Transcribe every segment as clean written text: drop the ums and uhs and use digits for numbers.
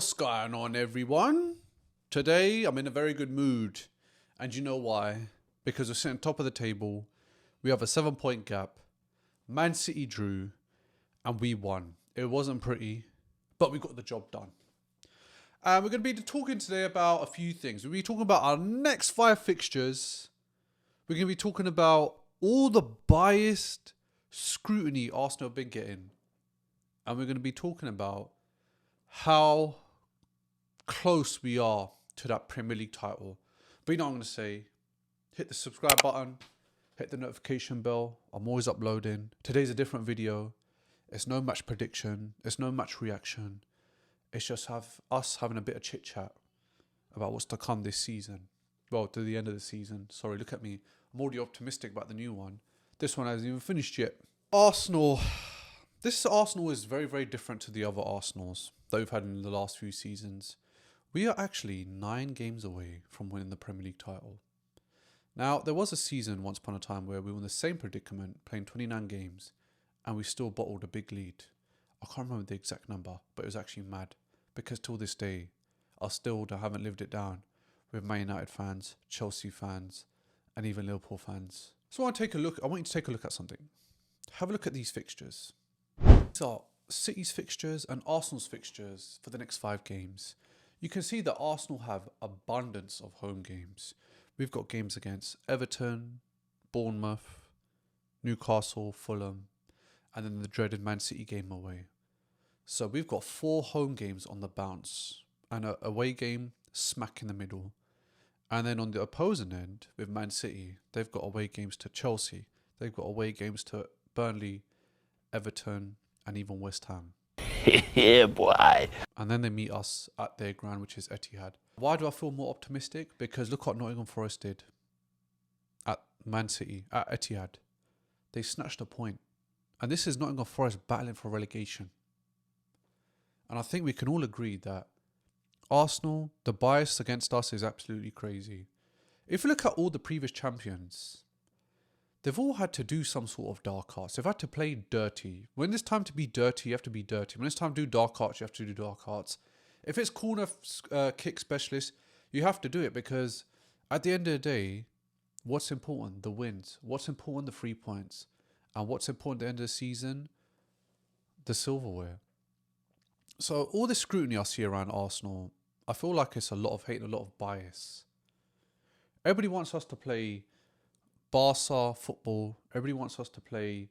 What's going on, everyone? Today I'm in a very good mood, and you know why? Because we're sitting top of the table, we have a 7-point gap, Man City drew, and we won. It wasn't pretty, but we got the job done. And we're going to be talking today about a few things. We'll be talking about our next 5 fixtures. We're going to be talking about all the biased scrutiny Arsenal have been getting. And we're going to be talking about how close we are to that Premier League title. But you know what I'm going to say? Hit the subscribe button, hit the notification bell. I'm always uploading. Today's a different video. It's no match prediction. It's no match reaction. It's just us having a bit of chit chat about what's to come this season. Well, to the end of the season. Sorry, look at me. I'm already optimistic about the new one. This one hasn't even finished yet. Arsenal. This Arsenal is very, very different to the other Arsenals that we've had in the last few seasons. We are actually 9 games away from winning the Premier League title. Now, there was a season once upon a time where we were in the same predicament, playing 29 games, and we still bottled a big lead. I can't remember the exact number, but it was actually mad. Because till this day, I still haven't lived it down with Man United fans, Chelsea fans, and even Liverpool fans. So I want you to take a look at something. Have a look at these fixtures. These are City's fixtures and Arsenal's fixtures for the next 5 games. You can see that Arsenal have abundance of home games. We've got games against Everton, Bournemouth, Newcastle, Fulham, and then the dreaded Man City game away. So we've got 4 home games on the bounce and an away game smack in the middle. And then on the opposing end, with Man City, they've got away games to Chelsea. They've got away games to Burnley, Everton, and even West Ham. Yeah, boy. And then they meet us at their ground, which is Etihad. Why do I feel more optimistic? Because look what Nottingham Forest did at Man City, at Etihad. They snatched a point. And this is Nottingham Forest battling for relegation. And I think we can all agree that Arsenal, the bias against us is absolutely crazy. If you look at all the previous champions, they've all had to do some sort of dark arts. They've had to play dirty. When it's time to be dirty, you have to be dirty. When it's time to do dark arts, you have to do dark arts. If it's corner kick specialist, you have to do it because at the end of the day, what's important? The wins. What's important? The 3 points. And what's important at the end of the season? The silverware. So all this scrutiny I see around Arsenal, I feel like it's a lot of hate and a lot of bias. Everybody wants us to play Barca football. Everybody wants us to play,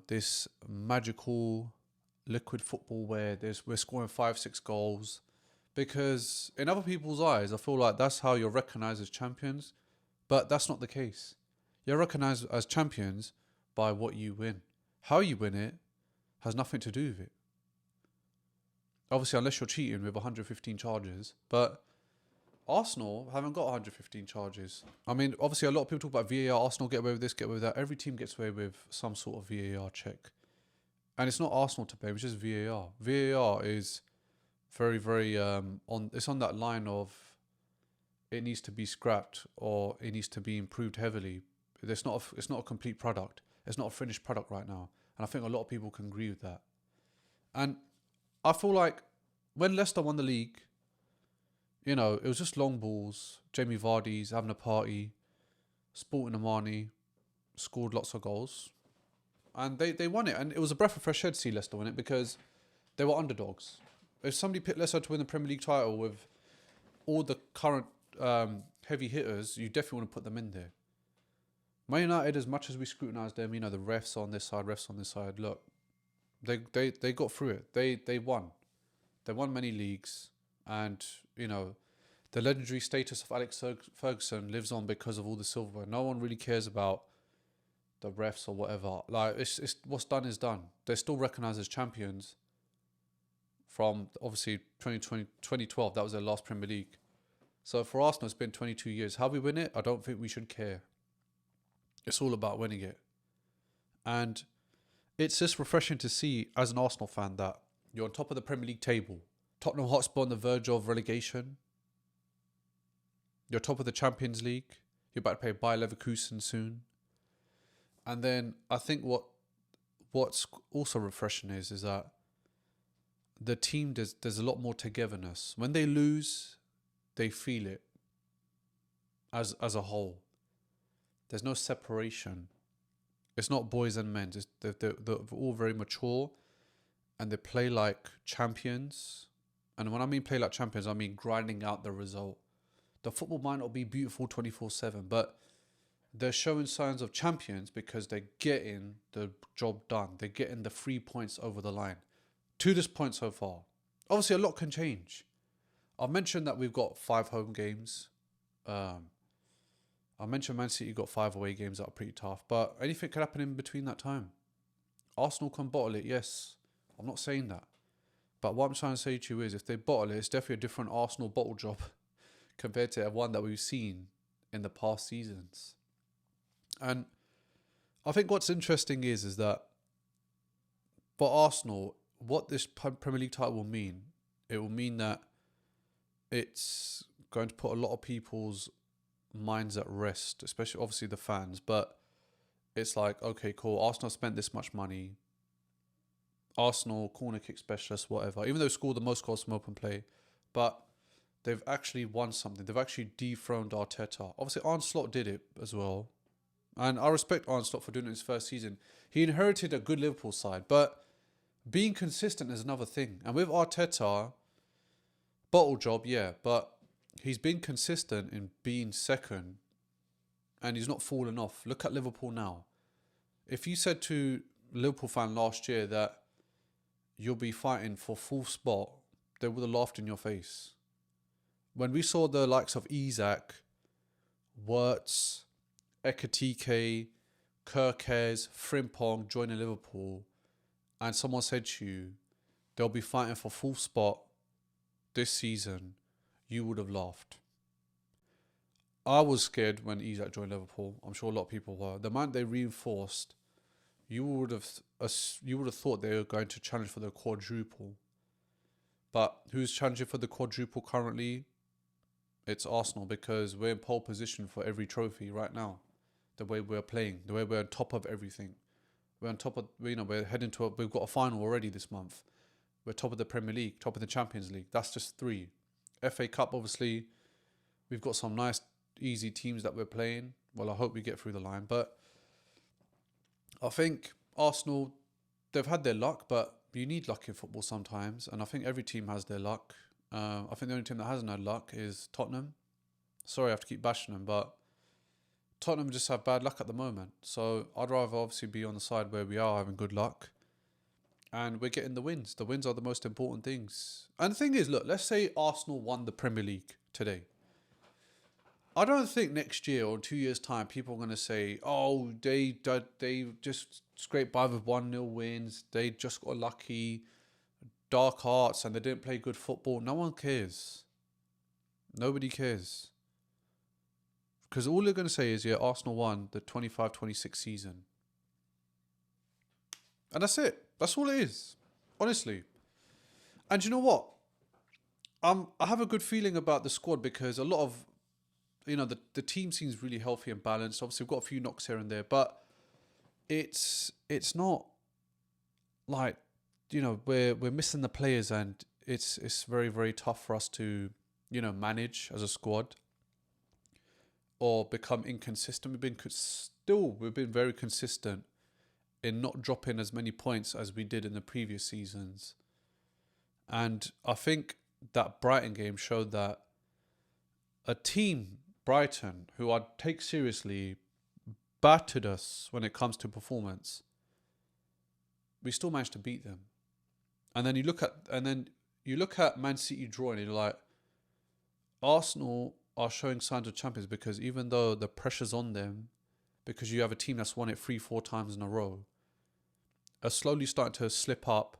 this magical liquid football where we're scoring 5-6 goals. Because in other people's eyes, I feel like that's how you're recognised as champions. But that's not the case. You're recognised as champions by what you win. How you win it has nothing to do with it. Obviously, unless you're cheating with 115 charges. But Arsenal haven't got 115 charges. I mean, obviously, a lot of people talk about VAR. Arsenal get away with this, get away with that. Every team gets away with some sort of VAR check. And it's not Arsenal to blame, it's just VAR. VAR is very, very it's on that line of it needs to be scrapped or it needs to be improved heavily. It's not a complete product. It's not a finished product right now. And I think a lot of people can agree with that. And I feel like when Leicester won the league, it was just long balls. Jamie Vardy's having a party. Sporting Amani scored lots of goals. And they won it. And it was a breath of fresh air to see Leicester win it because they were underdogs. If somebody picked Leicester to win the Premier League title with all the current heavy hitters, you definitely want to put them in there. Man United, as much as we scrutinise them, the refs on this side, look, they got through it. They won. They won many leagues. And, the legendary status of Alex Ferguson lives on because of all the silverware. No one really cares about the refs or whatever. Like, it's what's done is done. They're still recognised as champions from, obviously, 2012. That was their last Premier League. So for Arsenal, it's been 22 years. How we win it, I don't think we should care. It's all about winning it. And it's just refreshing to see, as an Arsenal fan, that you're on top of the Premier League table. Tottenham Hotspur on the verge of relegation. You're top of the Champions League. You're about to play Bayer Leverkusen soon. And then I think what's also refreshing is that the team, there's a lot more togetherness. When they lose, they feel it as a whole. There's no separation. It's not boys and men. They're all very mature, and they play like champions. And when I mean play like champions, I mean grinding out the result. The football might not be beautiful 24/7, but they're showing signs of champions because they're getting the job done. They're getting the 3 points over the line. To this point so far. Obviously, a lot can change. I've mentioned that we've got 5 home games. I mentioned Man City got 5 away games that are pretty tough, but anything could happen in between that time. Arsenal can bottle it, yes. I'm not saying that. But what I'm trying to say to you is, if they bottle it, it's definitely a different Arsenal bottle job compared to one that we've seen in the past seasons. And I think what's interesting is that for Arsenal, what this Premier League title will mean, it will mean that it's going to put a lot of people's minds at rest, especially obviously the fans. But it's like, okay, cool, Arsenal spent this much money. Arsenal, corner kick specialist, whatever. Even though they scored the most goals from open play, but they've actually won something. They've actually dethroned Arteta. Obviously, Arne Slot did it as well. And I respect Arne Slot for doing it in his first season. He inherited a good Liverpool side, but being consistent is another thing. And with Arteta, bottle job, yeah, but he's been consistent in being second and he's not fallen off. Look at Liverpool now. If you said to Liverpool fan last year that you'll be fighting for full spot, they would have laughed in your face. When we saw the likes of Isak, Wirtz, Ekatike, Kirkes, Frimpong joining Liverpool, and someone said to you they'll be fighting for full spot this season, you would have laughed. I was scared when Isak joined Liverpool. I'm sure a lot of people were. The moment they reinforced, you would have thought they were going to challenge for the quadruple. But who's challenging for the quadruple currently? It's Arsenal, because we're in pole position for every trophy right now. The way we're playing, the way we're on top of everything. We're on top of, we're heading to we've got a final already this month. We're top of the Premier League, top of the Champions League. That's just 3. FA Cup, obviously, we've got some nice, easy teams that we're playing. Well, I hope we get through the line. But I think Arsenal, they've had their luck, but you need luck in football sometimes. And I think every team has their luck. I think the only team that hasn't had luck is Tottenham. Sorry, I have to keep bashing them, but Tottenham just have bad luck at the moment. So I'd rather obviously be on the side where we are having good luck. And we're getting the wins. The wins are the most important things. And the thing is, look, let's say Arsenal won the Premier League today. I don't think next year or 2 years' time people are going to say, oh, they just scraped by with 1-0 wins. They just got lucky, dark arts, and they didn't play good football. No one cares. Nobody cares. Because all they're going to say is, yeah, Arsenal won the 25-26 season. And that's it. That's all it is. Honestly. And you know what? I have a good feeling about the squad because a lot of, the team seems really healthy and balanced. Obviously, we've got a few knocks here and there, but it's not like, we're missing the players, and it's very, very tough for us to, manage as a squad or become inconsistent. We've been very consistent in not dropping as many points as we did in the previous seasons. And I think that Brighton game showed that a team, Brighton, who I'd take seriously, battered us when it comes to performance. We still managed to beat them. And then you look at Man City drawing, and you're like, Arsenal are showing signs of champions, because even though the pressure's on them, because you have a team that's won it 3-4 times in a row, are slowly starting to slip up.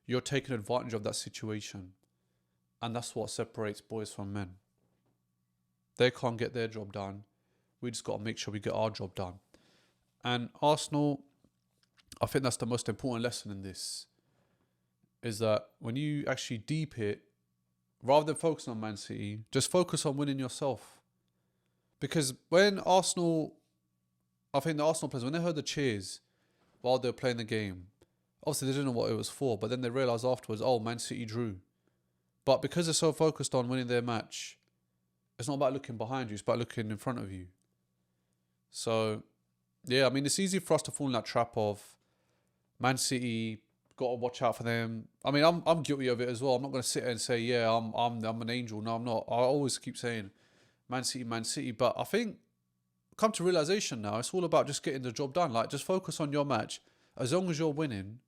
You're taking advantage of that situation. And that's what separates boys from men. They can't get their job done. We just got to make sure we get our job done. And Arsenal, I think that's the most important lesson in this, is that when you actually deep it, rather than focusing on Man City, just focus on winning yourself. Because when I think the Arsenal players, when they heard the cheers while they were playing the game, Obviously, they didn't know what it was for, but then they realised afterwards, oh, Man City drew. But because they're so focused on winning their match, it's not about looking behind you, it's about looking in front of you. So, yeah, I mean, it's easy for us to fall in that trap of Man City, got to watch out for them. I mean, I'm guilty of it as well. I'm not going to sit there and say, yeah, I'm an angel. No, I'm not. I always keep saying Man City. But I think, come to realisation now, it's all about just getting the job done. Like, just focus on your match. As long as you're winning,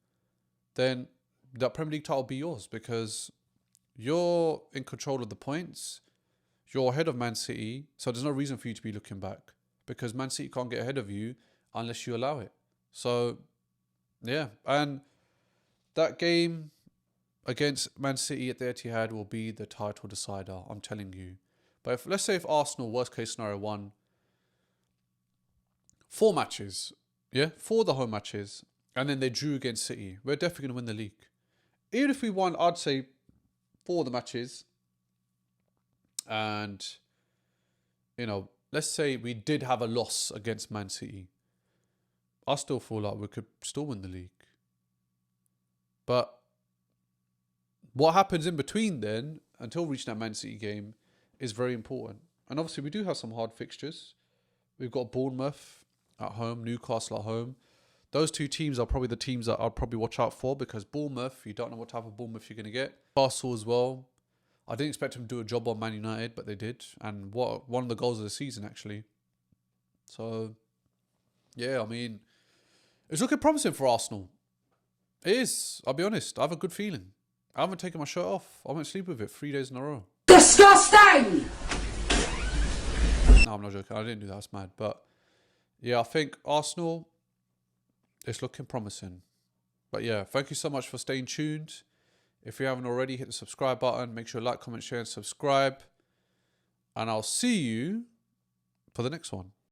then that Premier League title will be yours because you're in control of the points. You're ahead of Man City, so there's no reason for you to be looking back because Man City can't get ahead of you unless you allow it. So, yeah. And that game against Man City at the Etihad will be the title decider, I'm telling you. But let's say if Arsenal, worst case scenario, won 4 matches, 4 of the home matches, and then they drew against City, we're definitely going to win the league. Even if we won, I'd say 4 of the matches, and, let's say we did have a loss against Man City, I still feel like we could still win the league. But what happens in between then, until reaching that Man City game, is very important. And obviously we do have some hard fixtures. We've got Bournemouth at home, Newcastle at home. Those 2 teams are probably the teams that I'd probably watch out for because Bournemouth, you don't know what type of Bournemouth you're going to get. Newcastle as well. I didn't expect them to do a job on Man United, but they did. And one of the goals of the season, actually. So, yeah, I mean, it's looking promising for Arsenal. It is, I'll be honest. I have a good feeling. I haven't taken my shirt off. I went to sleep with it 3 days in a row. Disgusting! No, I'm not joking. I didn't do that. That's mad. But, yeah, I think Arsenal, it's looking promising. But, yeah, thank you so much for staying tuned. If you haven't already, hit the subscribe button. Make sure to like, comment, share, and subscribe. And I'll see you for the next one.